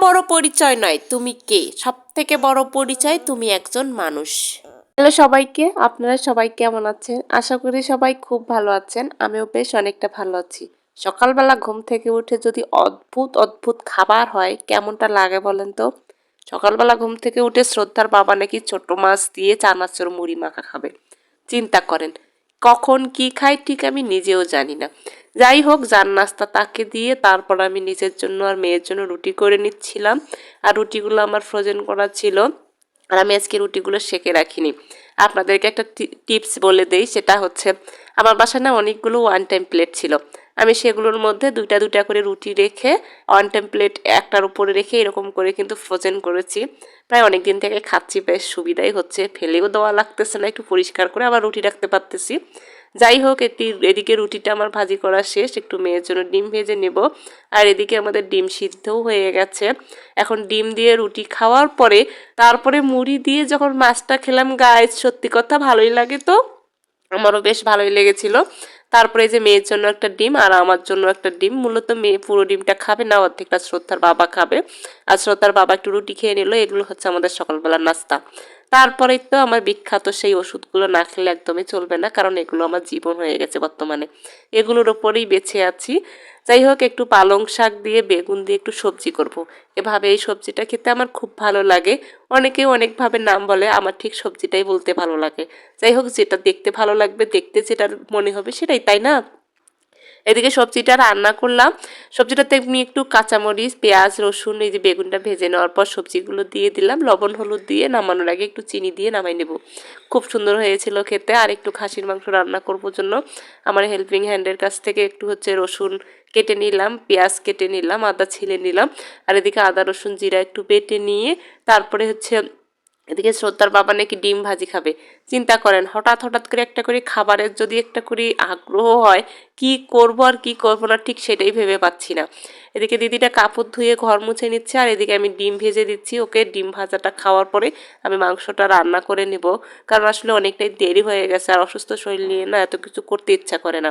বড় পরিচয় নয়, তুমি কে। সবথেকে বড় পরিচয় তুমি একজন মানুষ। হ্যালো সবাইকে, আপনারা সবাই কেমন আছেন? আশা করি সবাই খুব ভালো আছেন। আমিও বেশ অনেকটা ভালো আছি। সকালবেলা ঘুম থেকে উঠে যদি অদ্ভুত অদ্ভুত খাবার হয় কেমনটা লাগে বলেন তো? সকালবেলা ঘুম থেকে উঠে শ্রদ্ধার বাবা নাকি ছোট মাছ দিয়ে চানাচুর মুড়ি মাখা খাবে। চিন্তা করেন, কখন কি খাই ঠিক আমি নিজেও জানি না। যাই হোক, যার নাস্তা তাকে দিয়ে তারপর আমি নিজের জন্য আর মেয়ের জন্য রুটি করে নিচ্ছিলাম। আর রুটিগুলো আমার ফ্রোজেন করা ছিল, আর আমি আজকে রুটিগুলো সেঁকে রাখিনি। আপনাদেরকে একটা টিপস বলে দেই, সেটা হচ্ছে আমার বাসায় না অনেকগুলো ওয়ান টাইম প্লেট ছিল। আমি সেগুলোর মধ্যে দুইটা দুইটা করে রুটি রেখে ওয়ান টাইম প্লেট একটার উপরে রেখে এরকম করে কিন্তু ফ্রোজেন করেছি। প্রায় অনেক দিন থেকে খাচ্ছি, বেশ সুবিধাই হচ্ছে, ফেলেও দেওয়া লাগতেছে না, একটু পরিষ্কার করে আবার রুটি রাখতে পারতেছি। যাই হোক, এদিকে রুটিটা আমার ভাজি করা শেষ, একটু মেয়ের জন্য ডিম ভেজে নেব। আর এদিকে আমাদের ডিম সিদ্ধও হয়ে গেছে। এখন ডিম দিয়ে রুটি খাওয়ার পরে তারপরে মুড়ি দিয়ে যখন মাছটা খেলাম, গায়ে সত্যি কথা ভালোই লাগে, তো আমারও বেশ ভালোই লেগেছিল। তারপরে এই যে মেয়ের জন্য একটা ডিম আর আমার জন্য একটা ডিম, মূলত মেয়ে পুরো ডিমটা খাবে না, অর্ধেকটা শ্রদ্ধার বাবা খাবে। আর শ্রদ্ধার বাবা একটু রুটি খেয়ে নিল। এগুলো হচ্ছে আমাদের সকালবেলার নাস্তা। তারপরেই তো আমার বিখ্যাত সেই ওষুধগুলো না খেলে একদমই চলবে না, কারণ এগুলো আমার জীবন হয়ে গেছে বর্তমানে, এগুলোর ওপরেই বেঁচে আছি। যাই হোক, একটু পালং শাক দিয়ে বেগুন দিয়ে একটু সবজি করব। এভাবে এই সবজিটা খেতে আমার খুব ভালো লাগে। অনেকেই অনেকভাবে নাম বলে, আমার ঠিক সবজিটাই বলতে ভালো লাগে। যাই হোক, যেটা দেখতে ভালো লাগবে, দেখতে যেটা মনে হবে সেটাই, তাই না? এদিকে সবজিটা রান্না করলাম। সবজিটাতে আমি একটু কাঁচামরিচ, পেঁয়াজ, রসুন, এই যে বেগুনটা ভেজে নেওয়ার পর সবজিগুলো দিয়ে দিলাম, লবণ হলুদ দিয়ে নামানোর আগে একটু চিনি দিয়ে নামাই নেব। খুব সুন্দর হয়েছিল খেতে। আর একটু খাসির মাংস রান্না করবো জন্য আমার হেল্পিং হ্যান্ডের কাছ থেকে একটু হচ্ছে রসুন কেটে নিলাম, পেঁয়াজ কেটে নিলাম, আদা ছিলে নিলাম। আর এদিকে আদা রসুন জিরা একটু বেটে নিয়ে তারপরে হচ্ছে এদিকে শ্রদ্ধার বাবা নাকি ডিম ভাজি খাবে। চিন্তা করেন, হঠাৎ হঠাৎ করে একটা করে খাবারের যদি একটা করে আগ্রহ হয়, কি করব আর কি করব না ঠিক সেটাই ভেবে পাচ্ছি না। এদিকে দিদিটা কাপড় ধুয়ে ঘর মুছে নিচ্ছে, আর এদিকে আমি ডিম ভেজে দিচ্ছি ওকে। ডিম ভাজাটা খাওয়ার পরে আমি মাংসটা রান্না করে নেব, কারণ আসলে অনেকটাই দেরি হয়ে গেছে, আর অসুস্থ শরীর নিয়ে না এত কিছু করতে ইচ্ছা করে না।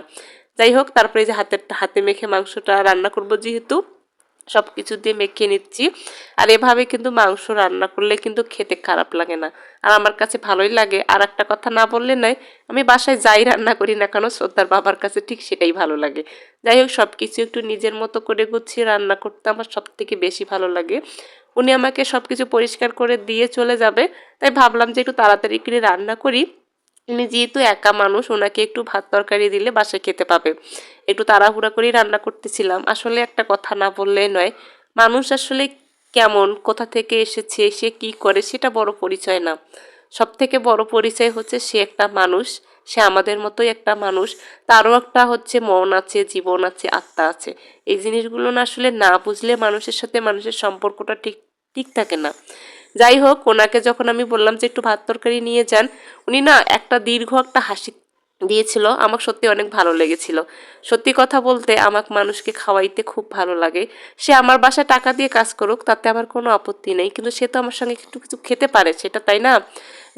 যাই হোক, তারপরে যে হাতে মেখে মাংসটা রান্না করব, যেহেতু সব কিছু দিয়ে মেখে নিচ্ছি। আর এভাবে কিন্তু মাংস রান্না করলে কিন্তু খেতে খারাপ লাগে না, আর আমার কাছে ভালোই লাগে। আর একটা কথা না বললে নয়, আমি বাসায় যাই রান্না করি না কেন, শ্রদ্ধার বাবার কাছে ঠিক সেটাই ভালো লাগে। যাই হোক, সব কিছু একটু নিজের মতো করে গুছিয়ে রান্না করতে আমার সব থেকে বেশি ভালো লাগে। উনি আমাকে সব কিছু পরিষ্কার করে দিয়ে চলে যাবে, তাই ভাবলাম যে একটু তাড়াতাড়ি করে রান্না করি। উনি যেহেতু একা মানুষ, ওনাকে একটু ভাত তরকারি দিলে বাসায় খেতে পাবে। একটু তাড়াহুড়া করেই রান্না করতেছিলাম। আসলে একটা কথা না বললেই নয়, মানুষ আসলে কেমন, কোথা থেকে এসেছে, সে কি করে সেটা বড় পরিচয় না। সব থেকে বড় পরিচয় হচ্ছে সে একটা মানুষ, সে আমাদের মতোই একটা মানুষ। তারও একটা হচ্ছে মন আছে, জীবন আছে, আত্মা আছে। এই জিনিসগুলো না আসলে না বুঝলে মানুষের সাথে মানুষের সম্পর্কটা ঠিক ঠিক থাকে না। যাই হোক, ওনাকে যখন আমি বললাম যে একটু ভাত তরকারি নিয়ে যান, উনি না একটা দীর্ঘ একটা হাসি দিয়েছিল। আমার সত্যি অনেক ভালো লেগেছিল। সত্যি কথা বলতে আমাকে মানুষকে খাওয়াইতে খুব ভালো লাগে। সে আমার বাসায় টাকা দিয়ে কাজ করুক, তাতে আমার কোনো আপত্তি নেই, কিন্তু সে তো আমার সঙ্গে একটু কিছু খেতে পারে, সেটা তাই না?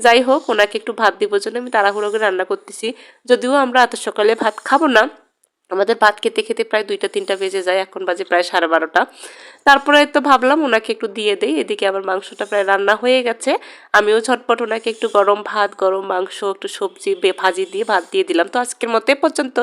যাই হোক, ওনাকে একটু ভাত দিব জন্য আমি তাড়াহুড়ো করে রান্না করতেছি। যদিও আমরা এত সকালে ভাত খাবো না, আমাদের ভাত খেতে খেতে প্রায় 2টা-3টা বেজে যায়, এখন বাজে প্রায় 12:30। তারপরে তো ভাবলাম ওনাকে একটু দিয়ে দেই। এদিকে আবার মাংসটা প্রায় রান্না হয়ে গেছে। আমিও ঝটপট ওনাকে একটু গরম ভাত, গরম মাংস, একটু সবজি ভাজি দিয়ে ভাত দিয়ে দিলাম। তো আজকের মতো এ পর্যন্ত।